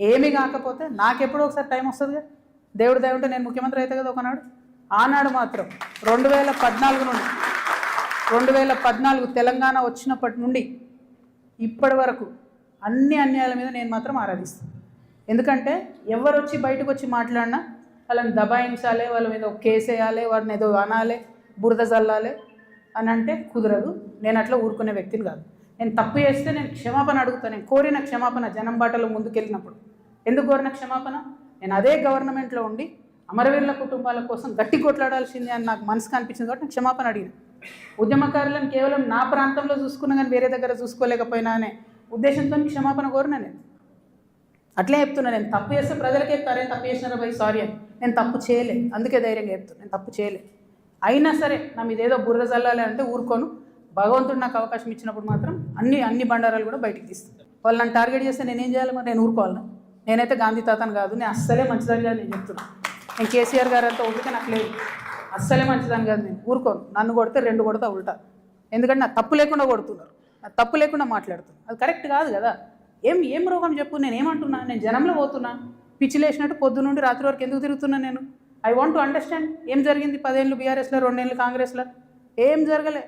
ఏమీ కాకపోతే నాకెప్పుడో ఒకసారి టైం వస్తుందిగా, దేవుడు దయ ఉంటే నేను ముఖ్యమంత్రి అయితే కదా ఒకనాడు. ఆనాడు మాత్రం 2014 నుండి 2014 తెలంగాణ వచ్చినప్పటి నుండి ఇప్పటి వరకు అన్ని అన్యాయాల మీద నేను మాత్రం ఆరాధిస్తాను. ఎందుకంటే ఎవరు వచ్చి బయటకు వచ్చి మాట్లాడినా వాళ్ళని దబాయించాలి, వాళ్ళ మీద ఒక కేసు వేయాలి, వాడిని ఏదో అనాలి, బురద చల్లాలి అని అంటే కుదరదు. నేను అట్లా ఊరుకునే వ్యక్తిని కాదు. నేను తప్పు చేస్తే నేను క్షమాపణ అడుగుతాను. నేను కోరిన క్షమాపణ జనం బాటలో ముందుకెళ్ళినప్పుడు ఎందుకు కోరిన క్షమాపణ? నేను అదే గవర్నమెంట్లో ఉండి అమరవీరుల కుటుంబాల కోసం గట్టి కొట్లాడాల్సిందే అని నాకు మనసుకు అనిపించింది కాబట్టి నేను క్షమాపణ అడిగిన. ఉద్యమకారులను కేవలం నా ప్రాంతంలో చూసుకున్నా కానీ వేరే దగ్గర చూసుకోలేకపోయినా అనే ఉద్దేశంతో క్షమాపణ కోరిన. అట్లే చెప్తున్నా, నేను తప్పు చేస్తే ప్రజలకే చెప్తారే తప్పు చేసినారా భయ్ సారీ అని. నేను తప్పు చేయలే, అందుకే ధైర్యంగా చెప్తాను నేను తప్పు చేయలే. అయినా సరే నా మీద ఏదో బుర్ర చల్లాలి అంటే ఊరుకోను. భగవంతుడు నాకు అవకాశం ఇచ్చినప్పుడు మాత్రం అన్ని బండారాలు కూడా బయటికి తీస్తాను. వాళ్ళు నన్ను టార్గెట్ చేస్తే నేనేం చేయాలి మరి? నేను ఊరుకోవాలను? నేనైతే గాంధీ తాతను కాదు, నేను అస్సలే మంచిదని కాదు నేను చెప్తున్నాను. నేను కేసీఆర్ గారు అంతా ఓపిక నాకు లేదు, అస్సలే మంచిదని కాదు. నేను ఊరుకోను. నన్ను కొడితే 2 కొడతా ఉల్టా. ఎందుకంటే నా తప్పు లేకుండా కొడుతున్నారు, నా తప్పు లేకుండా మాట్లాడుతున్నారు. అది కరెక్ట్ కాదు కదా. ఏం రోగం చెప్పు? నేను ఏమంటున్నా? నేను జనంలో పోతున్నా, పిచ్చిలేసినట్టు పొద్దు నుండి రాత్రి వరకు ఎందుకు తిరుగుతున్నా నేను? ఐ వాంట్ టు అండర్స్టాండ్ ఏం జరిగింది 10 ఏళ్ళు బీఆర్ఎస్లో, 2 ఏళ్ళు కాంగ్రెస్లో. ఏం జరగలే.